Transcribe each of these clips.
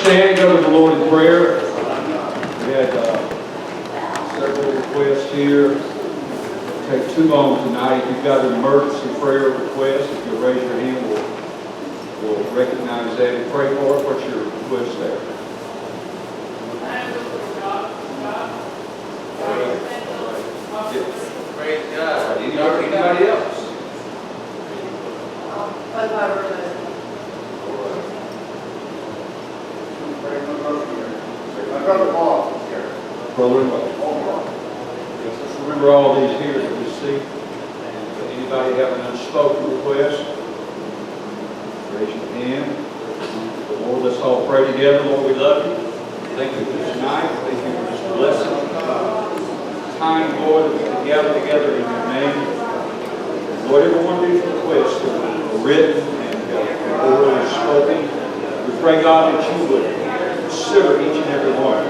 stand and go to the Lord in prayer. We had several requests here. It'll take too long tonight. If you've got an emergency prayer request, if you'll raise your hand, we'll recognize that and pray for it. What's your request there? Praise God. Anybody else? My brother Paul is here. Brother-in-law. Yes, let's remember all these here that we see. And anybody have an unspoken request? Raise your hand. The Lord, let's all pray together. Lord, we love you. Thank you for this night. Thank you for this blessing. Time, Lord, that we can gather together in your name. Lord, every one of these requests that were written and orally spoken, we pray, God, that you would consider each and every one.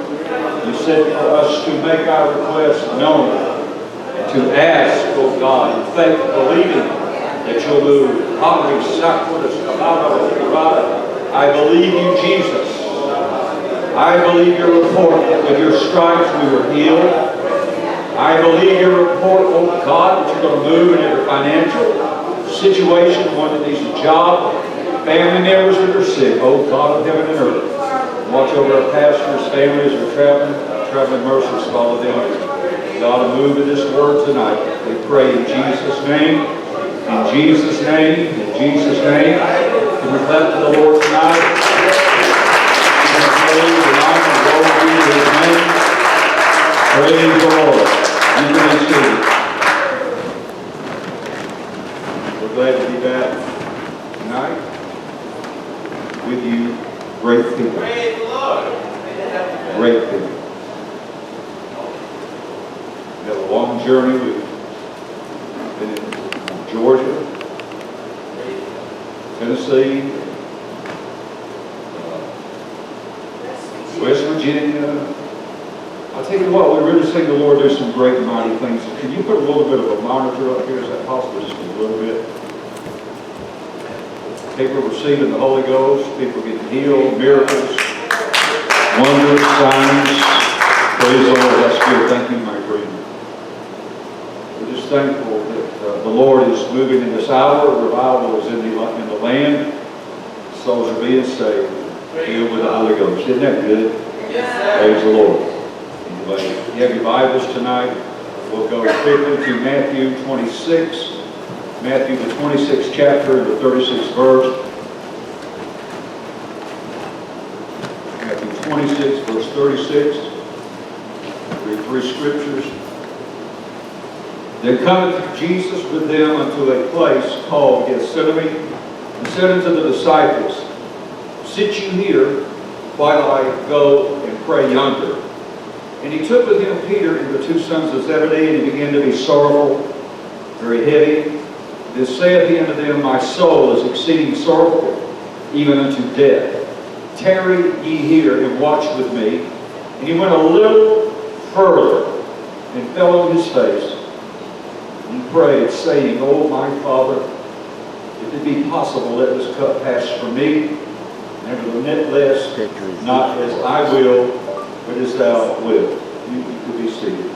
You said for us to make our requests known, and to ask, oh God, in faith, believing that you'll move. I believe you, Jesus. I believe your report that with your stripes we were healed. I believe your report, oh God, that you're going to move in every financial situation, one that needs a job, family members that are sick, oh God of heaven and earth. Watch over our pastors, families who are traveling mercies, follow them. God, move in this word tonight. We pray in Jesus' name, in Jesus' name, in Jesus' name. Can we clap to the Lord tonight? Praise and honor and glory be to his name. Praise the Lord. You can be seated. We're glad to be back tonight with you, great people. Praise the Lord. Great people. We have a long journey. We've been in Georgia, Tennessee, West Virginia. I'll tell you what, we really seen the Lord do some great and mighty things. Can you put a little bit of a monitor up here? Is that possible? Just a little bit. People receiving the Holy Ghost, people getting healed, miracles, wonders, signs. Praise the Lord. That's good. Thank you, my friend. We're just thankful that the Lord is moving in this hour. Revival is in the land. Souls are being saved, filled with the Holy Ghost. Isn't that good? Yes, Praise the Lord. Anyway, you have your Bibles tonight. We'll go quickly to Matthew 26. Matthew, the 26th chapter, the 36th verse. Matthew 26, verse 36. Read three scriptures. Then cometh Jesus with them unto a place called Gethsemane, and said unto the disciples, Sit you here, while I go and pray yonder. And he took with him Peter and the two sons of Zebedee, and he began to be sorrowful, very heavy. Then saith he unto them, My soul is exceeding sorrowful, even unto death. Tarry ye here and watch with me. And he went a little further and fell on his face and prayed, saying, O my Father, if it be possible, let this cup pass from me. Nevertheless, not as I will, but as thou wilt. You could be seated.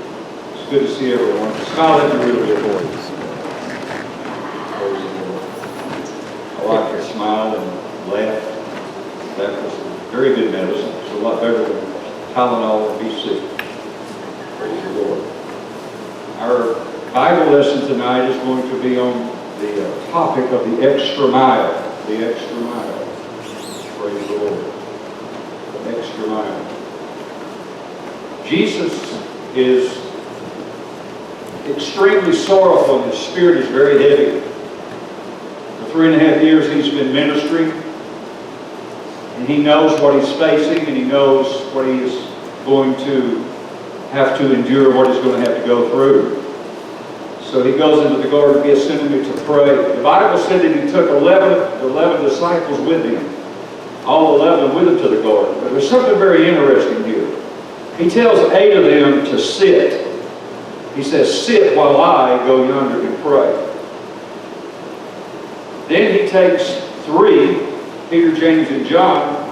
It's good to see everyone. Smile at me a little bit, boys. I like to smile and laugh. That was very good medicine. It's a lot better than Tylenol and be sick. Praise the Lord. Our Bible lesson tonight is going to be on the topic of the extra mile. The extra mile. Praise the Lord. The extra mile. Jesus is extremely sorrowful and his spirit is very heavy. For 3.5 years he's been ministering, and he knows what he's facing, and he knows what he is going to have to endure, what he's going to have to go through. So he goes into the Garden of Gethsemane to pray. The Bible said that he took 11 disciples with him, all 11 with him to the garden. But there's something very interesting here. He tells 8 of them to sit. He says, sit while I go yonder and pray. Then he takes 3, Peter, James, and John,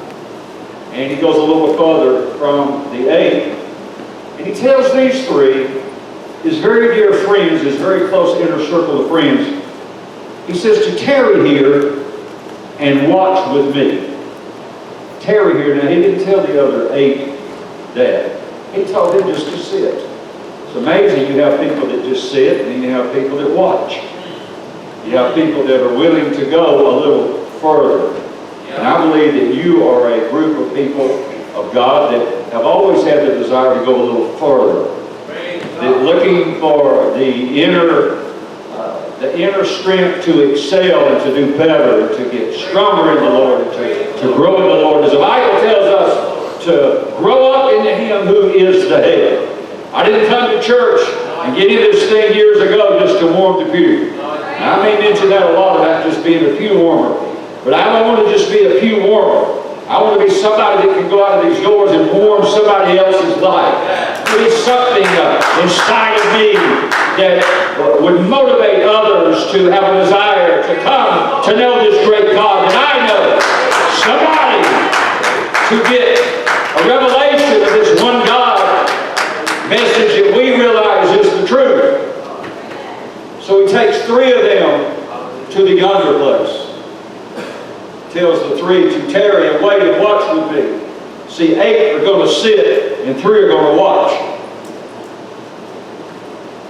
And he goes a little further from the 8. And he tells these 3, his very dear friends, his very close inner circle of friends, he says to tarry here and watch with me. Tarry here. Now, he didn't tell the other 8 that. He told them just to sit. It's amazing. You have people that just sit, and then you have people that watch. You have people that are willing to go a little further. And I believe that you are a group of people of God that have always had the desire to go a little further. That looking for the inner strength to excel and to do better, to get stronger in the Lord, to grow in the Lord. As the Bible tells us, to grow up into Him who is the head. I didn't come to church and get in this thing years ago just to warm the pew. Now, I may mention that a lot about just being a pew warmer. But I don't want to just be a pew warmer. I want to be somebody that can go out of these doors and warm somebody else's life. There is something inside of me that would motivate others to have a desire to come to know this great God. And I know somebody to get a revelation of this one God message that we realize is the truth. So he takes 3 of them to the yonder place. Tells the 3 to tarry and wait and watch with me. See, 8 are going to sit and 3 are going to watch.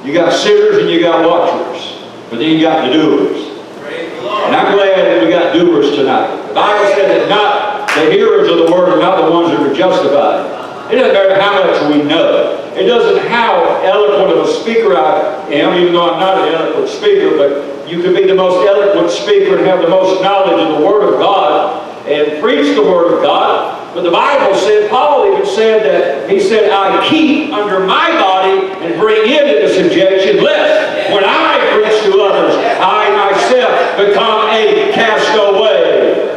You got sitters and you got watchers. But then you got the doers. And I'm glad that we got doers tonight. The Bible said that not the hearers of the word are not the ones that are justified. It doesn't matter how much we know. It doesn't how eloquent of a speaker I am, even though I'm not an eloquent speaker, but you can be the most eloquent speaker and have the most knowledge of the Word of God and preach the Word of God. But the Bible said, Paul even said that, he said, I keep under my body and bring it into subjection, lest when I preach to others, I myself become a castaway.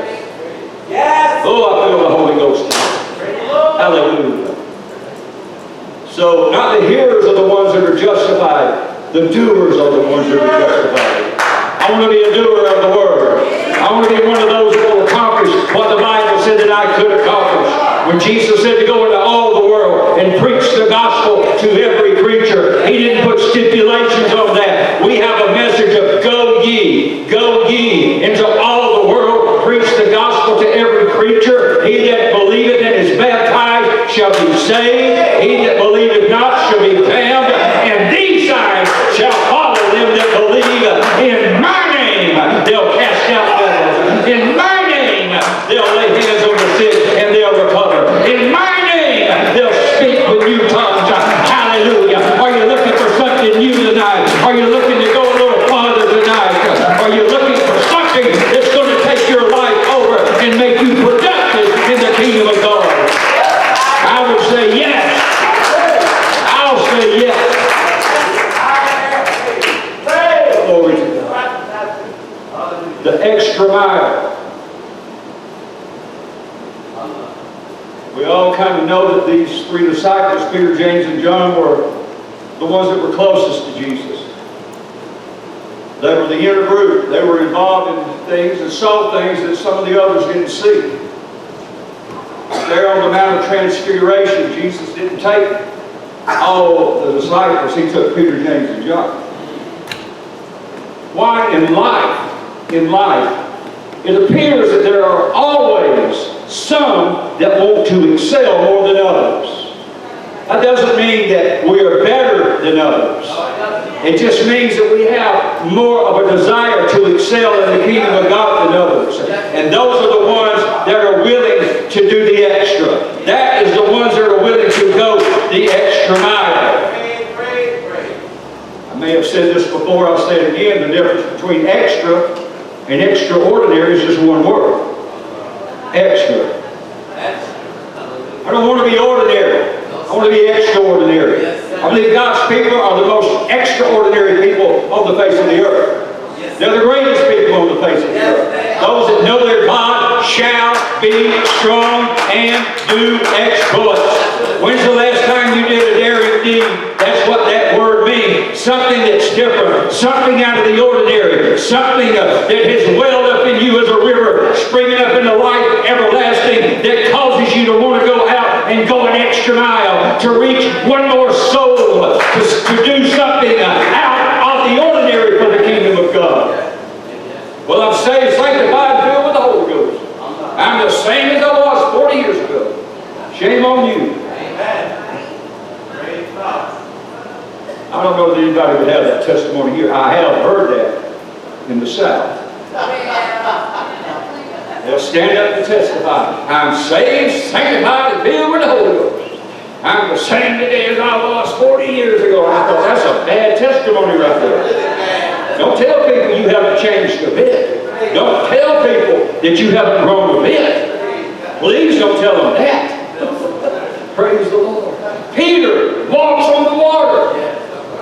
Yes. Oh, I feel the Holy Ghost tonight. Hallelujah. So, not the hearers are the ones that are justified. The doers are the ones that are justified. I want to be a doer of the Word. I want to be one of those that will accomplish what the Bible said that I could accomplish. When Jesus said to go into all the world and preach the gospel to every creature, He didn't put stipulations on that. We have a message of go ye into all the world, preach the gospel to every creature. He that believeth and is baptized shall be saved. He that believeth not shall be damned. And these signs shall follow them that believe. In my name they'll cast out devils. In my name they'll lay hands on the sick and they'll recover. In my name they'll speak with new tongues. Hallelujah. Are you looking for something new tonight? Are you looking to go a little farther tonight? Are you looking for something that's going to take your life over and make you productive in the kingdom of God? I would say yes. I'll say yes. Glory to God. The extra mile. We all kind of know that these 3 disciples, Peter, James, and John, were the ones that were closest to Jesus. They were the inner group. They were involved in things and saw things that some of the others didn't see. There on the Mount of Transfiguration, Jesus didn't take all the disciples. He took Peter, James, and John. Why? In life, it appears that there are always some that want to excel more than others. That doesn't mean that we are better than others. It just means that we have more of a desire to excel in the kingdom of God than others. And those are the ones that are willing to do the extra. That is the ones that are willing to go the extra mile. I may have said this before, I'll say it again. The difference between extra and extraordinary is just one word. Extra. I don't want to be ordinary. I want to be extraordinary. I believe God's people are the most extraordinary people on the face of the earth. They're the greatest people on the face of the earth. Those that know their God shall be strong and do exploits. When's the last time you did a daring deed? That's what that word means. Something that's different. Something out of the ordinary. Something that has welled up in you as a river, springing up into life everlasting, that causes you to want extra mile to reach one more soul, to do something out of the ordinary for the kingdom of God. Well, I'm saved, sanctified, filled with the Holy Ghost. I'm the same as I was 40 years ago. Shame on you. I don't know that anybody would have that testimony here. I have heard that in the South. They'll stand up and testify. I'm saved, sanctified, and filled with the Holy Ghost. I'm the same today as I was 40 years ago. And I thought, that's a bad testimony right there. Don't tell people you haven't changed a bit. Don't tell people that you haven't grown a bit. Please don't tell them that. Praise the Lord. Peter walks on the water.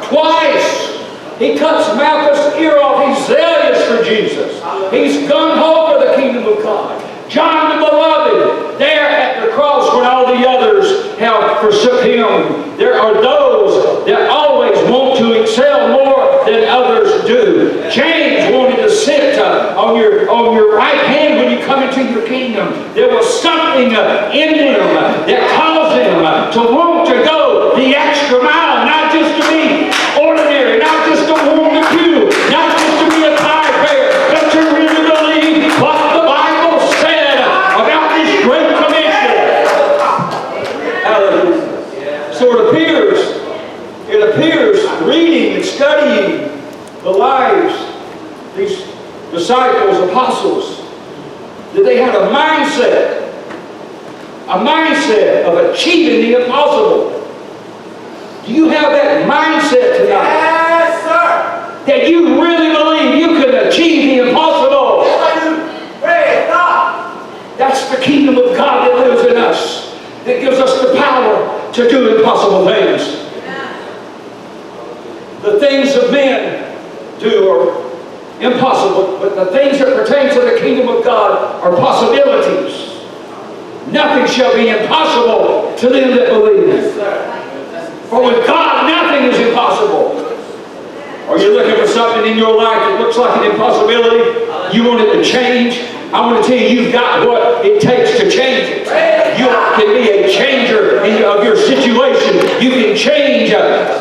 Twice. He cuts Malchus' ear off. He's zealous for Jesus. He's gung-ho for the kingdom of God. John the Beloved, there at the cross when all the others have forsook him. There are those that always want to excel more than others do. James wanted to sit on your right hand when you come into your kingdom. There was something in him that caused him to want to go the extra mile, not just to be ordinary, not just to warm the pew, not just to be a tie bearer, but to really believe what the Bible said about this great commission. Hallelujah. So it appears, reading and studying the lives, these disciples, apostles, that they had a mindset of achieving the impossible. Do you have that mindset tonight? Yes, sir. That you really believe you can achieve the impossible? Yes, I do. Praise God. That's the kingdom of God that lives in us. That gives us the power to do impossible things. The things of men do are impossible, but the things that pertain to the kingdom of God are possibilities. Nothing shall be impossible to them that believe. Yes, sir. For with God, nothing is impossible. Are you looking for something in your life that looks like an impossibility? You want it to change? I want to tell you, you've got what it takes to change it. You can be a changer of your situation. You can change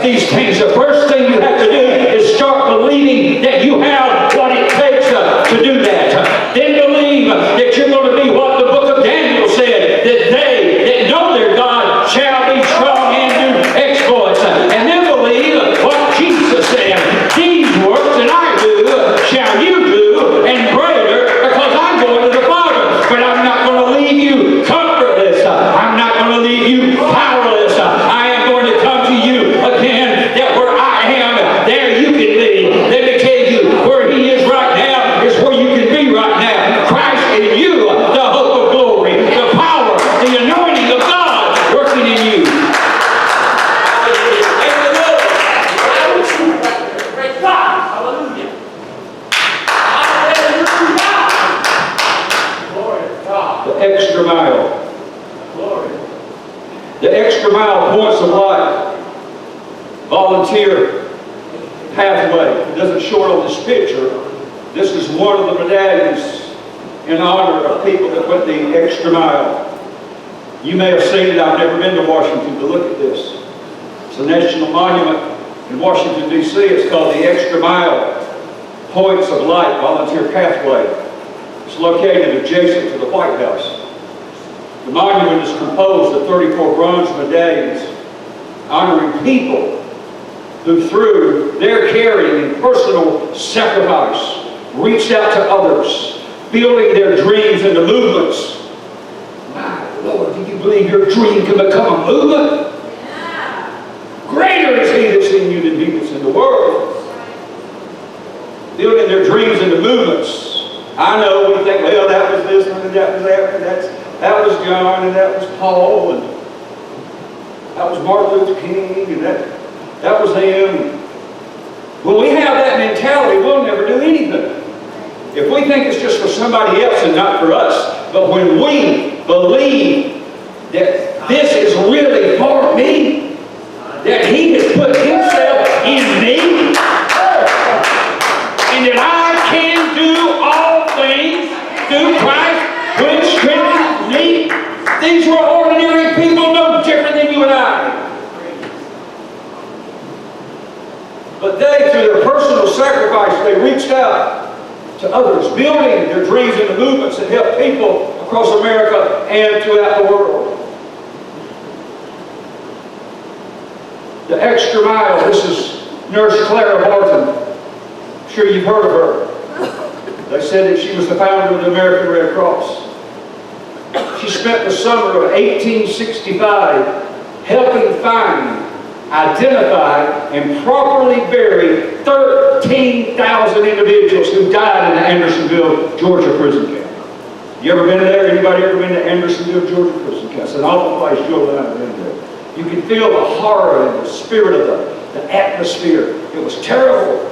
these things. The first thing you have to do is start believing that you have what it takes to do that. Then believe that you're going to be what the book of Daniel said, that they that know their God shall be strong and do exploits. And then believe what Jesus said. These works that I do shall you do, and greater, because I'm going to the Father. But I'm not going to leave you comfortless. I'm not going to leave you powerless. I am going to come to you again, that where I am, there you can be. Let me tell you, where He is right now is where you can be right now. Christ in you, the hope of glory, the power, the anointing of God working in you. Praise God. Hallelujah. Glory to God. The extra mile. Glory. The extra mile points of light. Volunteer pathway. It doesn't show it on this picture. This is one of the medallions in honor of people that went the extra mile. You may have seen it. I've never been to Washington to look at this. It's a national monument in Washington, D.C. It's called the Extra Mile Points of Light Volunteer Pathway. It's located adjacent to the White House. The monument is composed of 34 bronze medallions honoring people who, through their caring and personal sacrifice, reached out to others, building their dreams into movements. My Lord, do you believe your dream can become a movement? Greater is He that's in you than he that's in the world. Building their dreams into movements. I know we think, well, that was this one, and that was that, and that was John, and that was Paul, and that was Martin Luther King, and that was them. When we have that mentality, we'll never do anything. If we think it's just for somebody else and not for us, but when we believe that this is really for me, that He has put Himself in me, and that I can do all things through Christ, which strengthens me. These were ordinary people, no different than you Instead, through their personal sacrifice, they reached out to others, building their dreams into movements that help people across America and throughout the world. The Extra Mile. This is Nurse Clara Barton. I'm sure you've heard of her. They said that she was the founder of the American Red Cross. She spent the summer of 1865 helping find, identify, and properly bury 13,000 individuals who died in the Andersonville, Georgia prison camp. You ever been there? Anybody ever been to Andersonville, Georgia prison camp? It's an awful place. Joe and I have been there. You can feel the horror and the spirit of the atmosphere. It was terrible.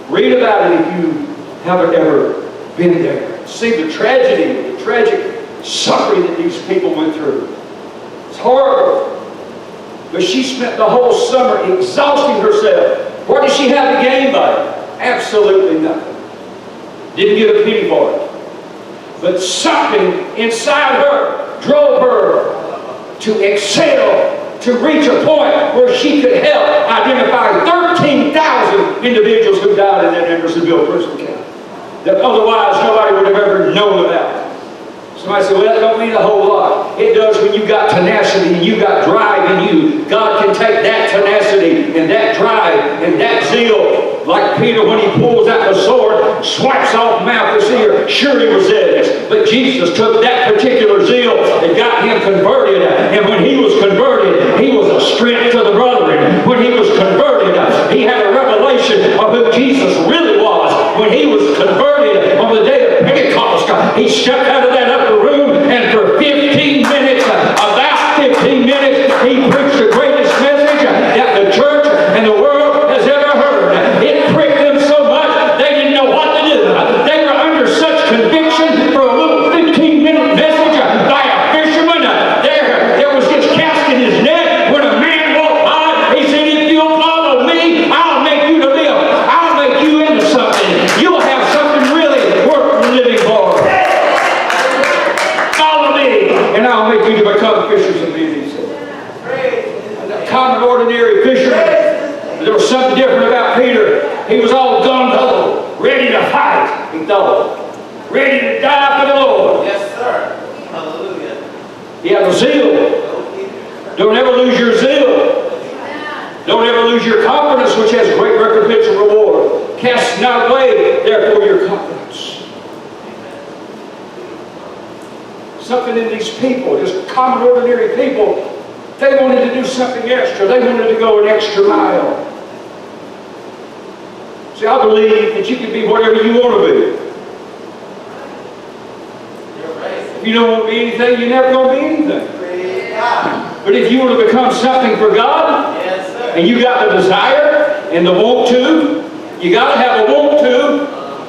Read about it if you haven't ever been there. See the tragedy, the tragic suffering that these people went through. It's horrible. But she spent the whole summer exhausting herself. What did she have to gain by it? Absolutely nothing. Didn't get a penny for it. But something inside her drove her to excel, to reach a point where she could help identify 13,000 individuals who died in that Andersonville prison camp that otherwise nobody would have ever known about. Somebody said, well, that don't mean a whole lot. It does when you got tenacity and you got drive in you. God can take that tenacity and that drive and that zeal, like Peter when he pulls out the sword, swipes off Malchus' ear. Sure, he was zealous, but Jesus took that particular zeal and got him converted. And when he was converted, he was a strength to the brethren. When he was converted, he had a revelation of who Jesus really was. When he was converted on the day of Pentecost, he stepped out of that upper room, and for 15 minutes, about 15 minutes, he preached the greatest message that the church and the world has ever heard. It pricked them so much, they didn't know what to do. They were under such conviction for a little 15-minute message by a fisherman. There was just casting his net. When a man walked by, he said, if you'll follow me, I'll make you to live. I'll make you into something. You'll have something really worth living for. Follow me, and I'll make you to become fishers of men, he said. A common, ordinary fisherman. There was something different about Peter. He was all gung-ho, ready to fight, he thought. Ready to die for the Lord. Yes, sir. Hallelujah. He had a zeal. Don't ever lose your zeal. Don't ever lose your confidence, which has great recompense and reward. Cast not away, therefore, your confidence. Something in these people, just common, ordinary people, they wanted to do something extra. They wanted to go an extra mile. See, I believe that you can be whatever you want to be. If you don't want to be anything, you're never going to be anything. But if you want to become something for God, Yes, sir. and you got the desire and the want to, you got to have a want to,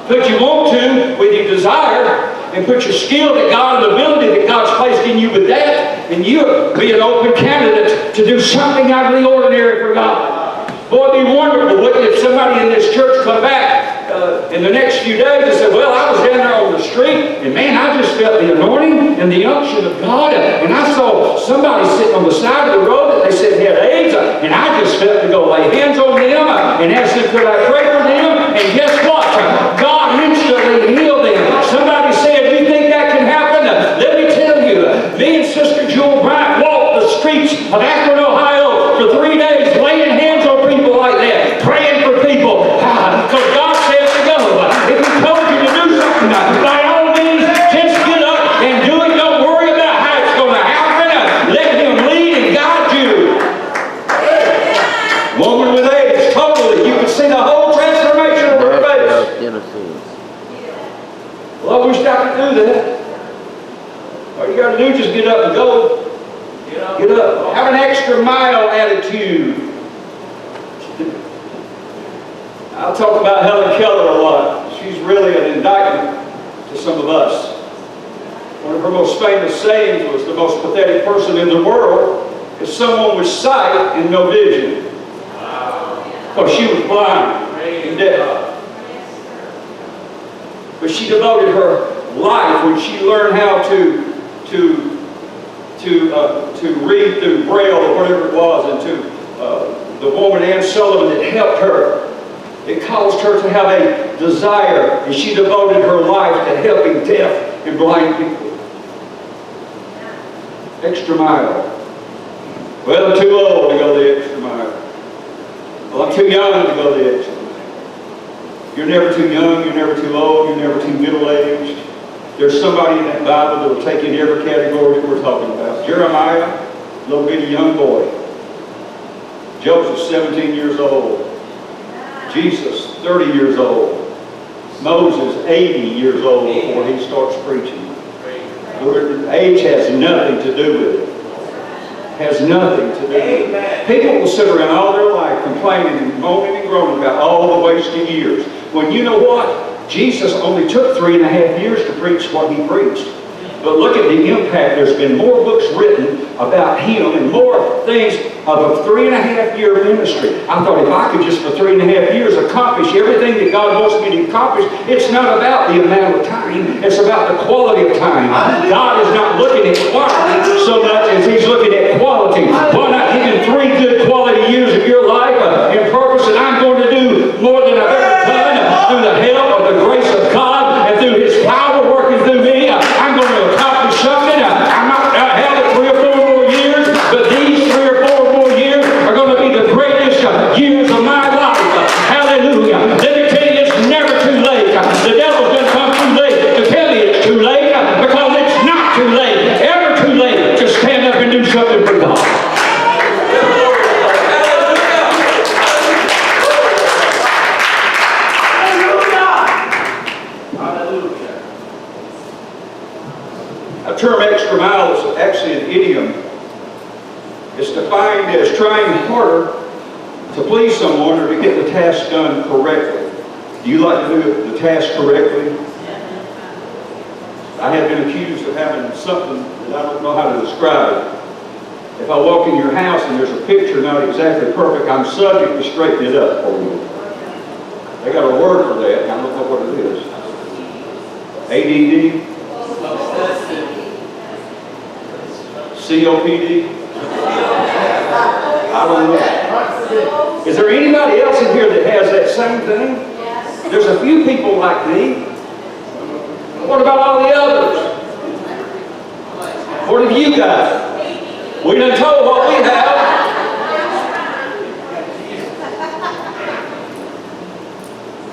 put your want to with your desire, and put your skill that God and ability that God's placed in you with that, and you'll be an open candidate to do something out of the ordinary for God. Boy, it'd be wonderful, wouldn't it, if somebody in this church come back in the next few days and said, well, I was down there on the street, and man, I just felt the anointing and the unction of God, and I saw somebody sitting on the side of the road that they said had AIDS, and I just felt to go lay hands on them and ask them, could I pray for them? And guess what? God instantly healed them. Somebody said, you think that can happen? Let me tell you, me and Sister Jewel Bryant walked the streets of Akron, Ohio for 3 days, laying hands on people like that, praying for people, because God said to go. If He told you to do something, by all means, just get up and do it. Don't worry about how it's going to happen. Let Him lead and guide you. Woman with AIDS, totally. You can see the whole transformation of her face. Well, I wish I could do that. All you got to do is just get up and go. Get up. Have an extra mile attitude. I'll talk about Helen Keller a lot. She's really an indictment to some of us. One of her most famous sayings was, the most pathetic person in the world is someone with sight and no vision. Because she was blind and deaf. But she devoted her life when she learned how to read through Braille or whatever it was, and to the woman Anne Sullivan that helped her It caused her to have a desire, and she devoted her life to helping deaf and blind people. Extra mile. Well, I'm too old to go the extra mile. Well, I'm too young to go the extra mile. You're never too young, you're never too old, you're never too middle-aged. There's somebody in that Bible that will take you in every category that we're talking about. Jeremiah, little bitty young boy. Joseph, 17 years old. Jesus, 30 years old. Moses, 80 years old before he starts preaching. Age has nothing to do with it. Has nothing to do with it. People will sit around all their life complaining and moaning and groaning about all the wasted years. When you know what? Jesus only took 3.5 years to preach what he preached. But look at the impact. There's been more books written about him and more things of a 3.5-year ministry. I thought if I could just for 3.5 years accomplish everything that God wants me to accomplish, it's not about the amount of time, it's about the quality of time. God is not looking at quantity so much as he's looking at quality. Why not give him 3 good quality years of your life in purpose, and I'm going to do more than I've ever done through the help of the grace of God and through his power working through me. I'm going to accomplish something. I'm not held at 3 or 4 more years, but these 3 or 4 more years are going to be the greatest years of my life. Hallelujah. Let me tell you, it's never too late. The devil's going to come too late to tell me it's too late, because it's not too late, ever too late to stand up and do something for God. The term extra mile is actually an idiom. It's defined as trying harder to please someone or to get the task done correctly. Do you like to do the task correctly? I have been accused of having something that I don't know how to describe. If I walk in your house and there's a picture not exactly perfect, I'm subject to straighten it up for you. They got a word for that, and I don't know what it is. ADD? COPD? I don't know. Is there anybody else in here that has that same thing? There's a few people like me. What about all the others? What have you got? We done told what we have.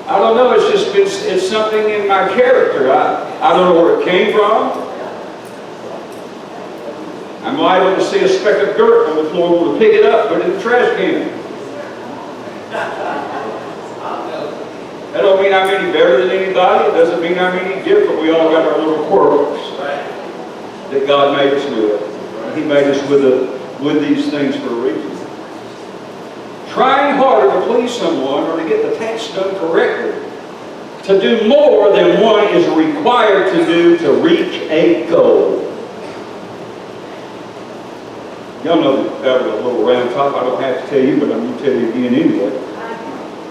I don't know, it's something in my character. I don't know where it came from. I'm liable to see a speck of dirt on the floor, want to pick it up, put it in the trash can. That don't mean I'm any better than anybody. It doesn't mean I'm any different. We all got our little quirks that God made us with. He made us with these things for a reason. Trying harder to please someone or to get the task done correctly, to do more than one is required to do to reach a goal. Y'all know that was a little round top. I don't have to tell you, but I'm going to tell you again anyway.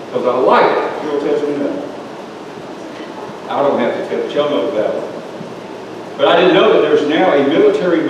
Because I like it. You'll tell me that. I don't have to tell you. Y'all know about it. But I didn't know that there's now a military